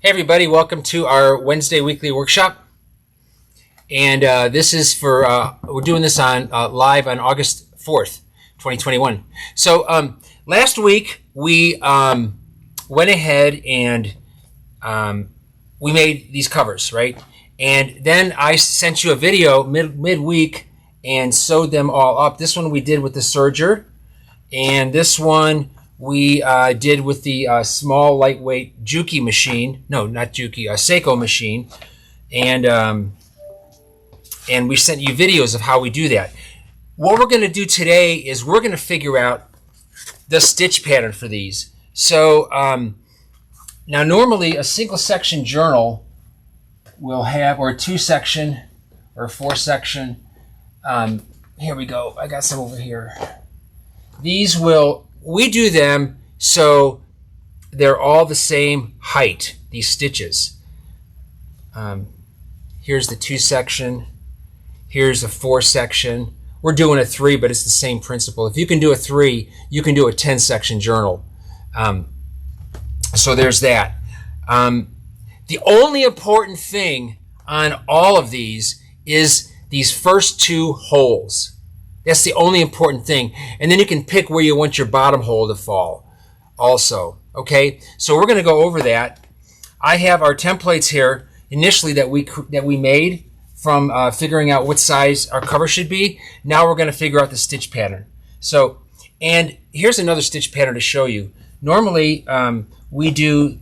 Hey everybody, welcome to our Wednesday weekly workshop. And this is for, we're doing this on live on August 4th, 2021. So last week we went ahead and we made these covers, right? And then I sent you a video midweek and sewed them all up. This one we did with the serger, and this one we did with the small lightweight Juki machine. No, not Juki, Seiko machine. And we sent you videos of how we do that. What we're going to do today is we're going to figure out the stitch pattern for these. So now normally a single section journal will have, or a 2-section or a 4-section. Here we go. I got some over here. These we do them so they're all the same height, these stitches. Here's the 2-section. Here's a 4-section. We're doing a 3, but it's the same principle. If you can do a 3, you can do a 10-section journal. So there's that. The only important thing on all of these is these first 2 holes. That's the only important thing. And then you can pick where you want your bottom hole to fall also. Okay, so we're going to go over that. I have our templates here initially that we made from figuring out what size our cover should be. Now we're going to figure out the stitch pattern. So, and here's another stitch pattern to show you. Normally we do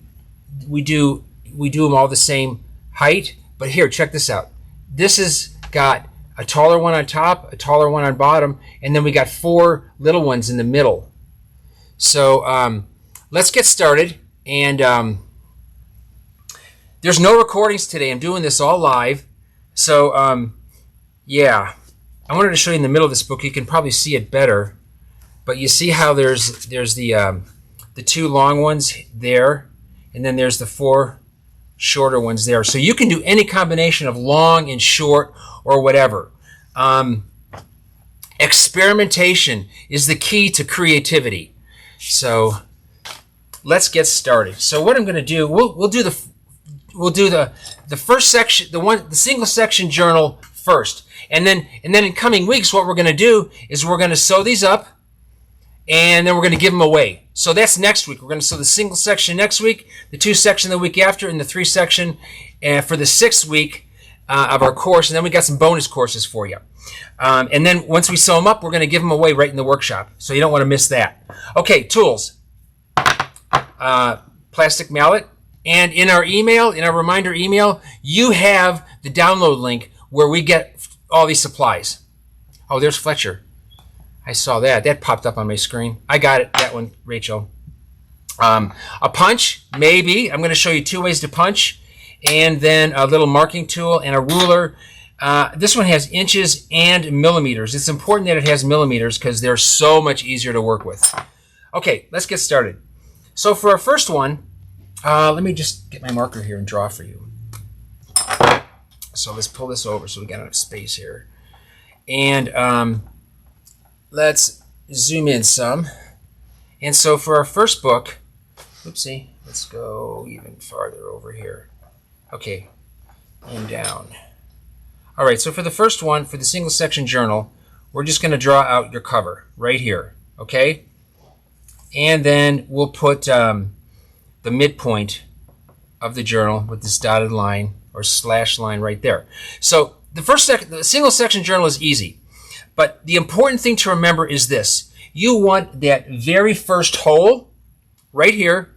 them all the same height, but here, check this out. This has got a taller one on top, a taller one on bottom, and then we got 4 little ones in the middle. So let's get started. And there's no recordings today. I'm doing this all live. So yeah, I wanted to show you in the middle of this book. You can probably see it better, but you see how there's the 2 long ones there, and then there's the 4 shorter ones there. So you can do any combination of long and short or whatever. Experimentation is the key to creativity. So let's get started. So what I'm going to do, we'll do the first section, the single section journal first, and then in coming weeks, what we're going to do is we're going to sew these up, and then we're going to give them away. So that's next week. We're going to sew the single section next week, the 2-section the week after, and the 3-section for the 6th week of our course. And then we got some bonus courses for you. And then once we sew them up, we're going to give them away right in the workshop. So you don't want to miss that. Okay, tools. Plastic mallet. And in our email, in our reminder email, you have the download link where we get all these supplies. Oh, there's Fletcher. I saw that. That popped up on my screen. I got it. That one, Rachel. A punch, maybe. I'm going to show you 2 ways to punch. And then a little marking tool and a ruler. This one has inches and millimeters. It's important that it has millimeters because they're so much easier to work with. Okay, let's get started. So for our first one, let me just get my marker here and draw for you. So let's pull this over so we got enough space here. And let's zoom in some. And so for our first book, oopsie, let's go even farther over here. Okay, and down. All right, so for the first one, for the single section journal, we're just going to draw out your cover right here, okay? And then we'll put the midpoint of the journal with this dotted line or slash line right there. So the single section journal is easy. But the important thing to remember is this. You want that very first hole right here,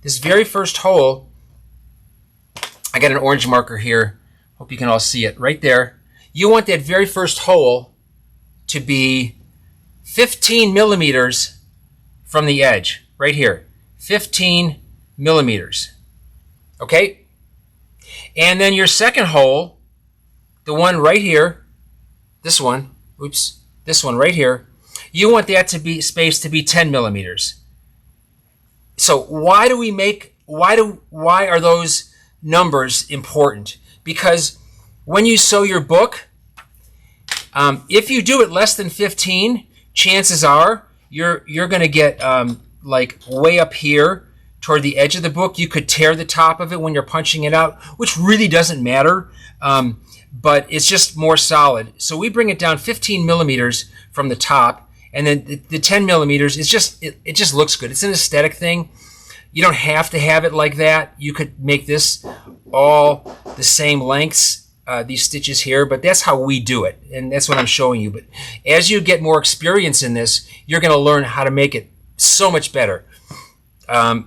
this very first hole. I got an orange marker here. Hope you can all see it right there. You want that very first hole to be 15 millimeters from the edge, right here. 15 millimeters. Okay? And then your second hole, the one right here, this one, oops, this one right here, you want that to be spaced to be 10 millimeters. So why are those numbers important? Because when you sew your book, if you do it less than 15, chances are you're going to get like way up here toward the edge of the book. You could tear the top of it when you're punching it out, which really doesn't matter, but it's just more solid. So we bring it down 15 millimeters from the top, and then the 10 millimeters, it just looks good. It's an aesthetic thing. You don't have to have it like that. You could make this all the same lengths, these stitches here, but that's how we do it, and that's what I'm showing you. But as you get more experience in this, you're going to learn how to make it so much better, and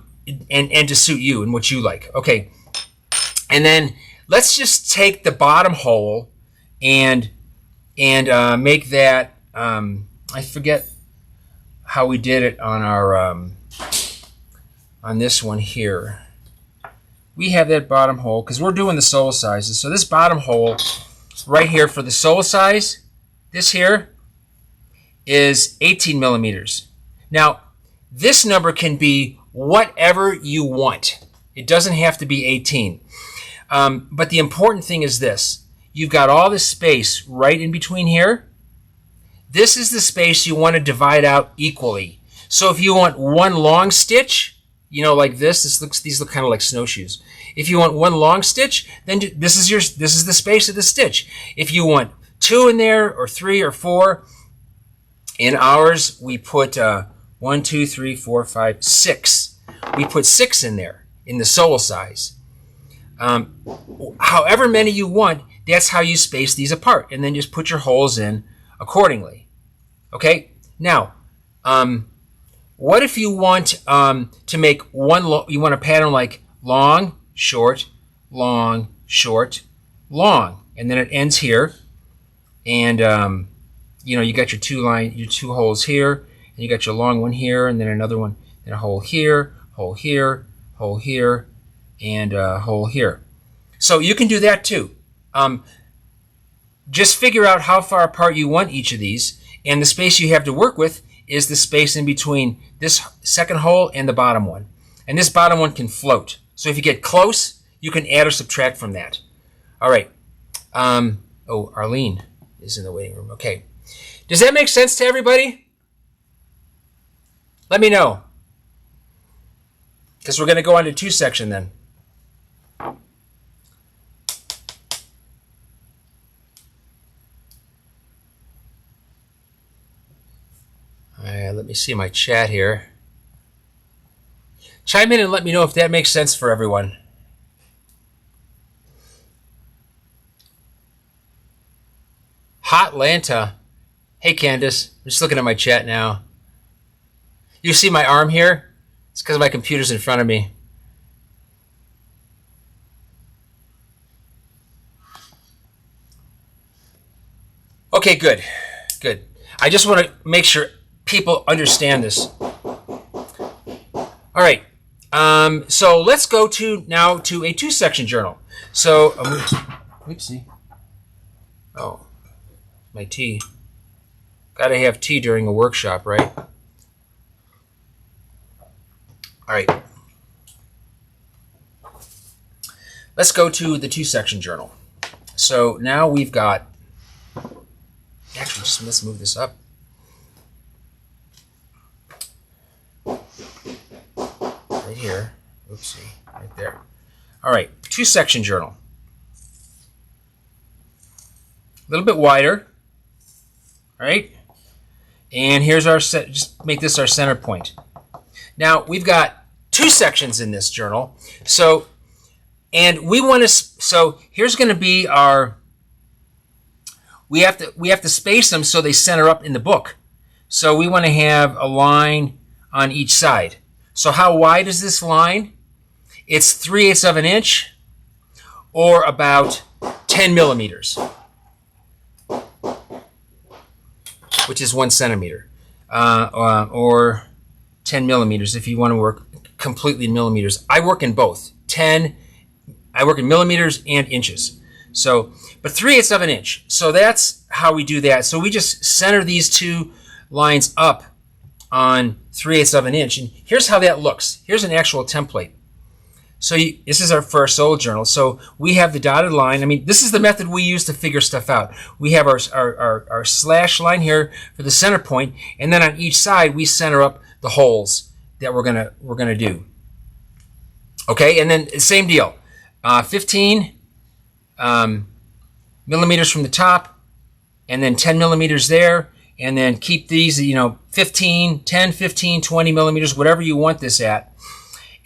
to suit you and what you like. Okay, and then let's just take the bottom hole and make that. I forget how we did it on our on this one here. We have that bottom hole because we're doing the sole sizes. So this bottom hole right here for the sole size, this here is 18 millimeters. Now, this number can be whatever you want. It doesn't have to be 18. But the important thing is this. You've got all this space right in between here. This is the space you want to divide out equally. So if you want one long stitch, you know, like this these look kind of like snowshoes. If you want one long stitch, then this is the space of the stitch. If you want 2 in there, or 3 or 4, in ours we put 1, 2, 3, 4, 5, 6. We put 6 in there in the sole size. However many you want, that's how you space these apart, and then just put your holes in accordingly. Okay. Now, what if you want to make you want a pattern like long, short, long, short, long, and then it ends here, and you know, you got your two holes here, and you got your long one here, and then another one, and a hole here, hole here, hole here, and a hole here. So you can do that too. Just figure out how far apart you want each of these, and the space you have to work with is the space in between this second hole and the bottom one. And this bottom one can float. So if you get close, you can add or subtract from that. All right. Oh, Arlene is in the waiting room. Okay. Does that make sense to everybody? Let me know, because we're going to go on to 2 section then. Let me see my chat here. Chime in and let me know if that makes sense for everyone. Hot Lanta. Hey, Candace. I'm just looking at my chat now. You see my arm here? It's because my computer's in front of me. Okay, good. Good. I just want to make sure people understand this. All right. So let's go now to a 2-section journal. So, whoopsie. Oh, my tea. Got to have tea during a workshop, right? All right. Let's go to the 2-section journal. So now we've got. Actually, let's move this up. Right here. Oopsie. Right there. All right. 2-section journal. A little bit wider. All right. And here's our set. Just make this our center point. Now, we've got 2 sections in this journal. So, and we want to, so here's going to be our, we have to space them so they center up in the book. So we want to have a line on each side. So how wide is this line? It's 3/8 of an inch, or about 10 millimeters, which is 1 centimeter, or 10 millimeters if you want to work completely in millimeters. I work in both. I work in millimeters and inches. So, but 3/8 of an inch. So that's how we do that. So we just center these 2 lines up on 3/8 of an inch. And here's how that looks. Here's an actual template. So this is our first sole journal. So we have the dotted line. I mean, this is the method we use to figure stuff out. We have our slash line here for the center point, and then on each side we center up the holes that we're gonna do. Okay, and then same deal. 15 millimeters from the top, and then 10 millimeters there, and then keep these, 10, 15, 20 millimeters, whatever you want this at.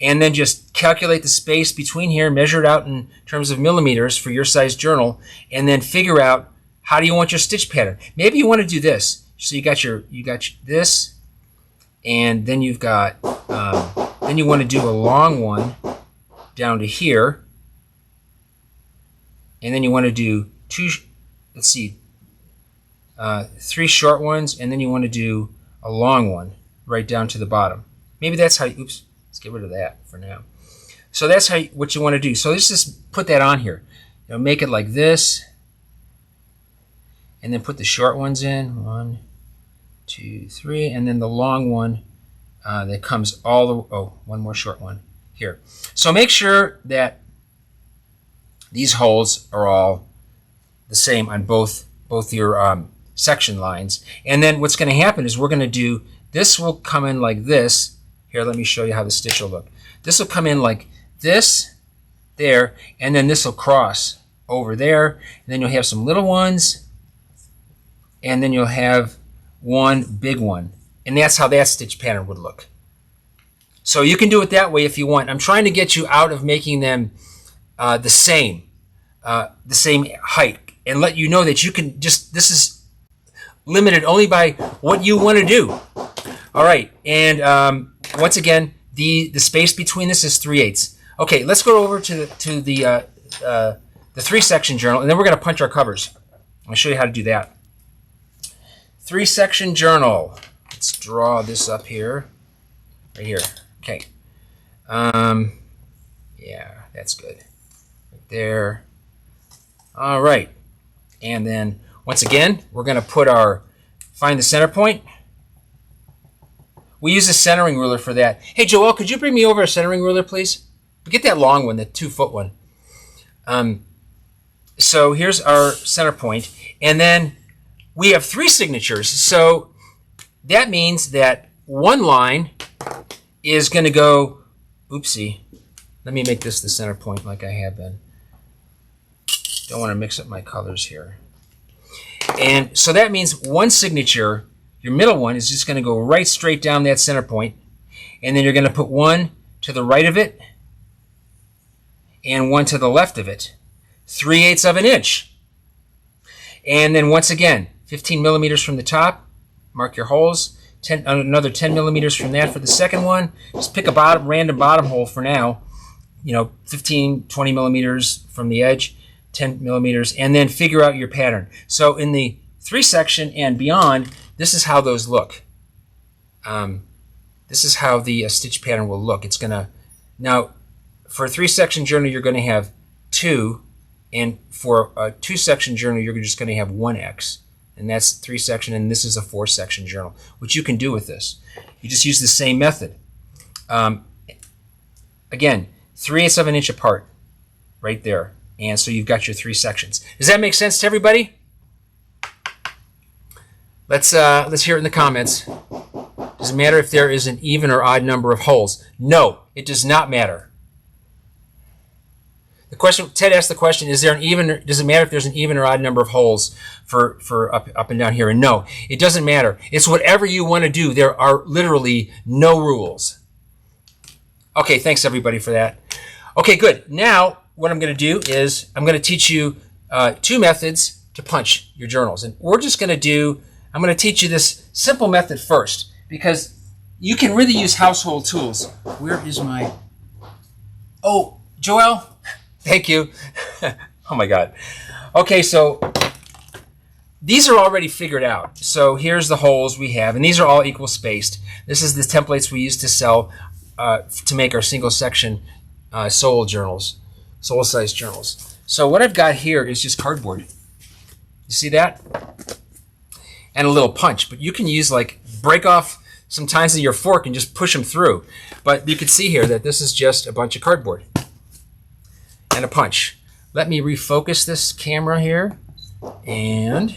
And then just calculate the space between here, measure it out in terms of millimeters for your size journal, and then figure out how do you want your stitch pattern. Maybe you want to do this. So you got this, and then you've got, then you want to do a long one down to here, and then you want to do three short ones, and then you want to do a long one right down to the bottom. Maybe that's how you, oops, let's get rid of that for now. So that's what you want to do. So let's just put that on here. Make it like this, and then put the short ones in, 1, 2, 3, and then the long one that comes all the, one more short one here. So make sure that these holes are all the same on both your section lines. And then what's going to happen is we're going to do, this will come in like this. Here, let me show you how the stitch will look. This will come in like this, there, and then this will cross over there. And then you'll have some little ones, and then you'll have one big one. And that's how that stitch pattern would look. So you can do it that way if you want. I'm trying to get you out of making them the same height, and let you know that you can just, this is limited only by what you want to do. All right, and once again, the space between this is 3/8. Okay, let's go over to the 3-section journal, and then we're going to punch our covers. I'll show you how to do that. 3-section journal. Let's draw this up here, right here. Okay. Yeah, that's good. Right there. All right. And then, once again, we're going to find the center point. We use a centering ruler for that. Hey, Joel, could you bring me over a centering ruler, please? Get that long one, the 2-foot one. So here's our center point. And then we have 3 signatures. So that means that one line is going to go, oopsie, let me make this the center point like I have been. Don't want to mix up my colors here. And so that means one signature, your middle one, is just going to go right straight down that center point. And then you're going to put one to the right of it and one to the left of it. 3/8 of an inch. And then once again, 15 millimeters from the top, mark your holes. Another 10 millimeters from that for the second one. Just pick a random bottom hole for now. 15, 20 millimeters from the edge, 10 millimeters, and then figure out your pattern. So in the 3-section and beyond, this is how those look. This is how the stitch pattern will look. It's going to, now for a 3-section journal, you're going to have 2, and for a 2-section journal, you're just going to have 1X. And that's 3-section, and this is a 4-section journal, which you can do with this. You just use the same method. Again, 3/8 of an inch apart, right there. And so you've got your 3 sections. Does that make sense to everybody? Let's hear it in the comments. Does it matter if there is an even or odd number of holes? No, it does not matter. The question, Ted asked the question, does it matter if there's an even or odd number of holes for up and down here? And no, it doesn't matter. It's whatever you want to do. There are literally no rules. Okay, thanks everybody for that. Okay, good. Now, what I'm going to do is I'm going to teach you 2 methods to punch your journals. And we're just going to do, I'm going to teach you this simple method first, because you can really use household tools. Where is my, oh, Joel? Thank you. Oh my God. Okay, so these are already figured out. So here's the holes we have, and these are all equal spaced. This is the templates we use to sell, to make our single section sole size journals. So what I've got here is just cardboard. You see that? And a little punch, but you can use break off some tines of your fork and just push them through. But you can see here that this is just a bunch of cardboard and a punch. Let me refocus this camera here. And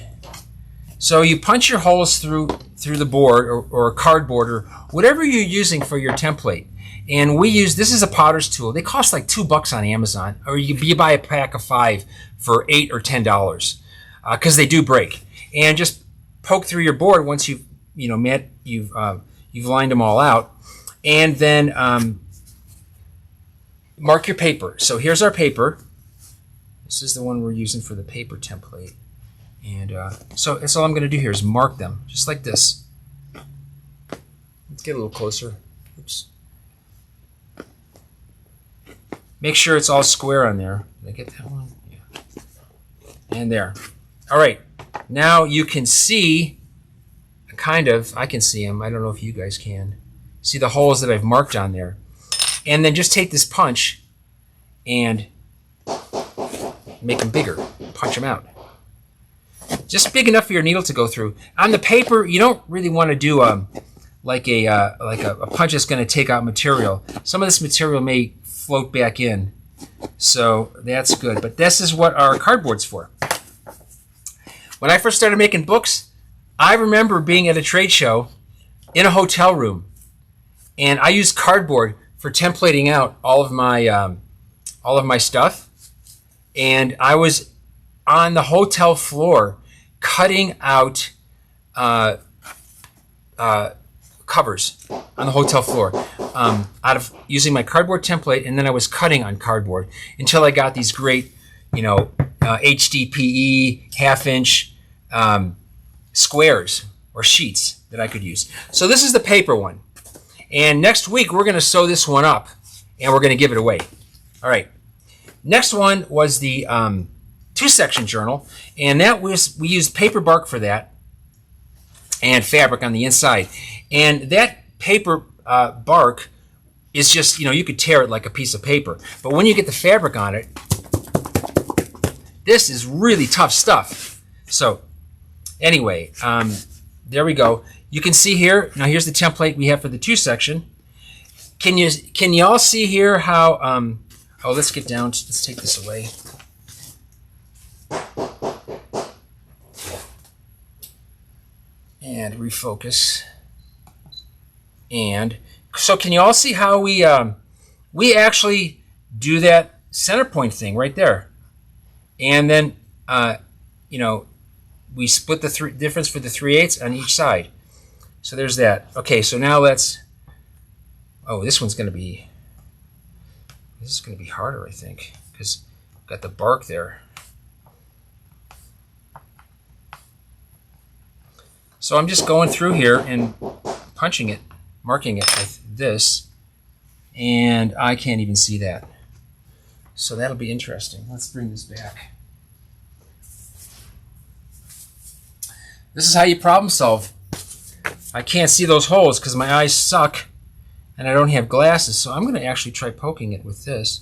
so you punch your holes through the board or cardboard or whatever you're using for your template. And we use, this is a potter's tool. They cost like $2 on Amazon, or you buy a pack of 5 for $8 or $10, because they do break. And just poke through your board once you've lined them all out, and then mark your paper. So here's our paper. This is the one we're using for the paper template. And so that's all I'm going to do here is mark them, just like this. Let's get a little closer. Oops. Make sure it's all square on there. Did I get that one? Yeah. And there. All right. Now you can see, kind of, I can see them. I don't know if you guys can. See the holes that I've marked on there. And then just take this punch and make them bigger. Punch them out. Just big enough for your needle to go through. On the paper, you don't really want to do like a punch that's going to take out material. Some of this material may float back in, so that's good. But this is what our cardboard's for. When I first started making books, I remember being at a trade show in a hotel room, and I used cardboard for templating out all of my stuff, and I was on the hotel floor cutting out covers on the hotel floor out of using my cardboard template, and then I was cutting on cardboard until I got these great, HDPE half-inch squares or sheets that I could use. So this is the paper one, and next week we're going to sew this one up and we're going to give it away. All right. Next one was the 2-section journal, and that was, we used paper bark for that and fabric on the inside. And that paper bark is just, you could tear it like a piece of paper. But when you get the fabric on it, this is really tough stuff. So anyway, there we go. You can see here, now here's the template we have for the 2-section. Can you all see here how, let's get down, let's take this away. And refocus. And so can you all see how we actually do that center point thing right there? And then, we split the difference for the 3/8 on each side. So there's that. Okay, so now let's, this is going to be harder, I think, because I've got the bark there. So I'm just going through here and punching it, marking it with this, and I can't even see that. So that'll be interesting. Let's bring this back. This is how you problem solve. I can't see those holes because my eyes suck and I don't have glasses, so I'm going to actually try poking it with this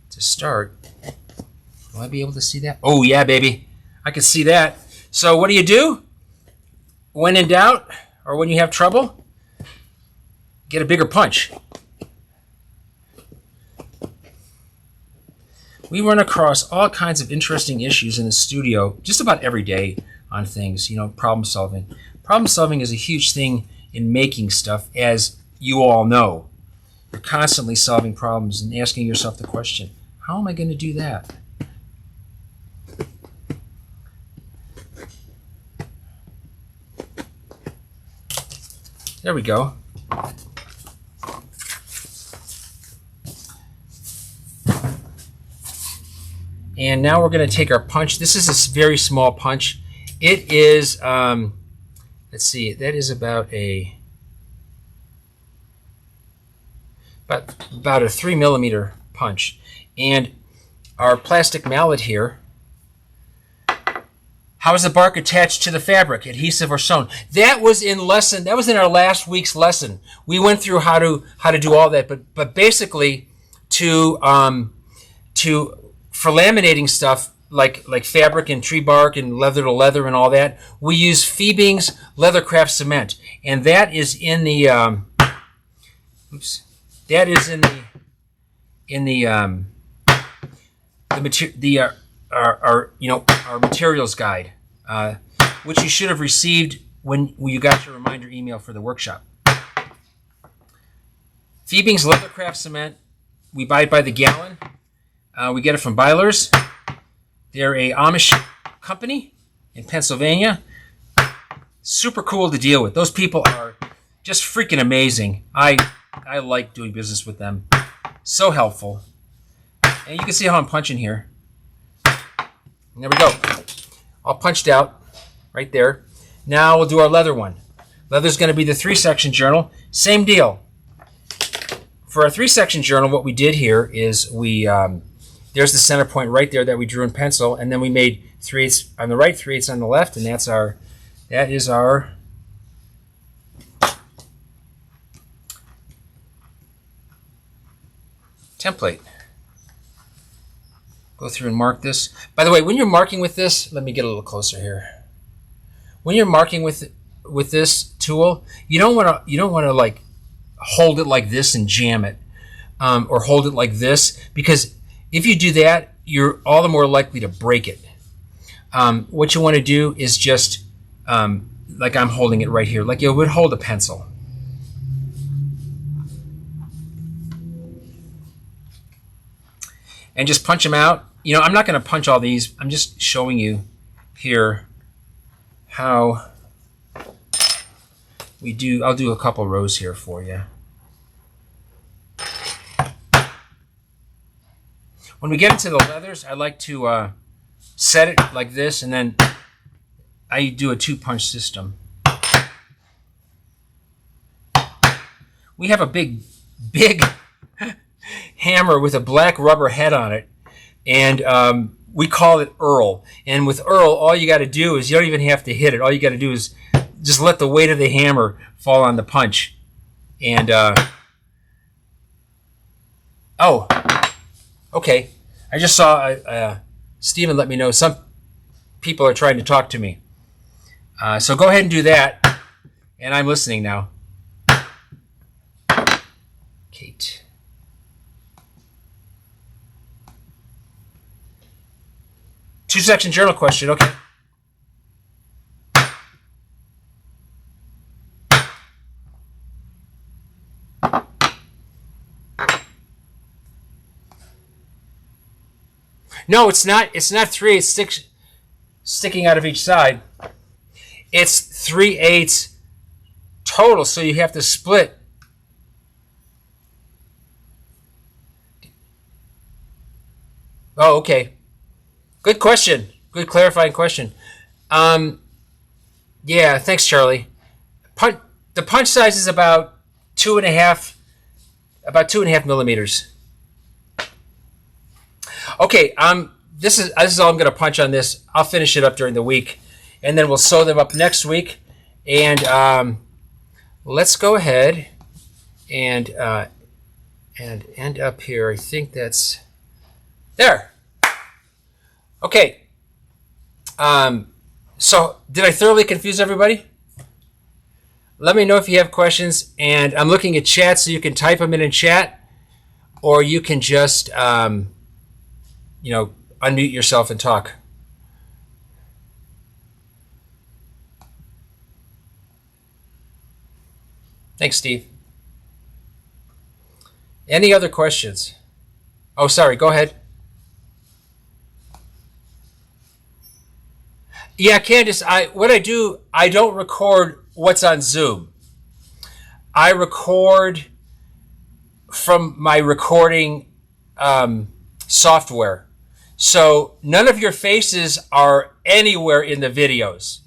to start. Will I be able to see that? Oh yeah, baby. I can see that. So what do? When in doubt, or when you have trouble, get a bigger punch. We run across all kinds of interesting issues in the studio just about every day on things, problem solving. Problem solving is a huge thing in making stuff, as you all know. You're constantly solving problems and asking yourself the question, how am I going to do that? There we go. And now we're going to take our punch. This is a very small punch. It is, let's see, that is about a 3 millimeter punch. And our plastic mallet here, how is the bark attached to the fabric, adhesive or sewn? That was in our last week's lesson. We went through how to do all that, but basically for laminating stuff like fabric and tree bark and leather to leather and all that, we use Fiebing's Leathercraft cement, and that is in the our materials guide, which you should have received when you got your reminder email for the workshop. Phoebe's Leathercraft Cement. We buy it by the gallon. We get it from Byler's. They're a Amish company in Pennsylvania. Super cool to deal with. Those people are just freaking amazing. I like doing business with them. So helpful. And you can see how I'm punching here. And there we go. All punched out right there. Now we'll do our leather one. Leather's going to be the 3-section journal. Same deal. For our 3-section journal, what we did here is we there's the center point right there that we drew in pencil, and then we made 3/8 on the right, 3/8 on the left, and that is our template. Go through and mark this. By the way, when you're marking with this, let me get a little closer here. When you're marking with this tool, you don't want to like hold it like this and jam it, or hold it like this, because if you do that, you're all the more likely to break it. What you want to do is just like I'm holding it right here, like you would hold a pencil. And just punch them out. You know, I'm not going to punch all these. I'm just showing you here how we do. I'll do a couple rows here for you. When we get into the leathers, I like to set it like this, and then I do a 2-punch system. We have a big hammer with a black rubber head on it, and we call it Earl. And with Earl, all you got to do is, you don't even have to hit it. All you got to do is just let the weight of the hammer fall on the punch. And oh, okay. I just saw Stephen let me know some people are trying to talk to me. So go ahead and do that, and I'm listening now. Kate. Two-section journal question, okay. No, it's not 3/8 sticking out of each side. It's 3/8 total, so you have to split. Oh, okay. Good question. Good clarifying question. Yeah, thanks, Charlie. The punch size is about 2.5 millimeters. Okay, this is all I'm going to punch on this. I'll finish it up during the week, and then we'll sew them up next week. And let's go ahead and end up here. I think that's there. Okay. So did I thoroughly confuse everybody? Let me know if you have questions, and I'm looking at chat, so you can type them in chat, or you can just unmute yourself and talk. Thanks, Steve. Any other questions? Oh, sorry, go ahead. Yeah, Candace, what I do, I don't record what's on Zoom. I record from my recording software. So none of your faces are anywhere in the videos.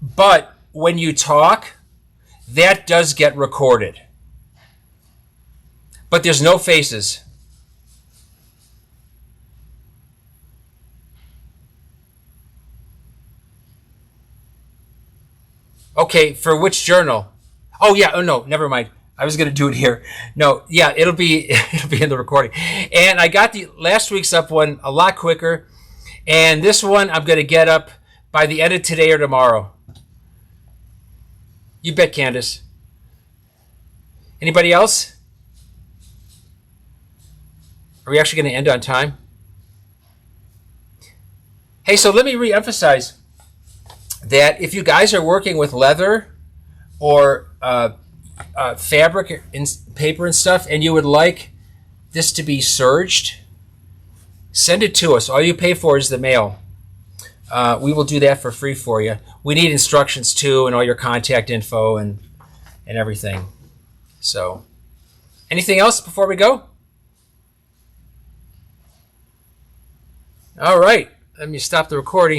But when you talk, that does get recorded. But there's no faces. Okay, for which journal? Oh yeah, oh no, never mind. I was going to do it here. No, yeah, it'll be in the recording. And I got the last week's up one a lot quicker, and this one I'm going to get up by the end of today or tomorrow. You bet, Candace. Anybody else? Are we actually going to end on time? Hey, so let me re-emphasize that if you guys are working with leather, or fabric and paper and stuff, and you would like this to be serged, send it to us. All you pay for is the mail. We will do that for free for you. We need instructions too, and all your contact info and everything. So, anything else before we go? All right, let me stop the recording.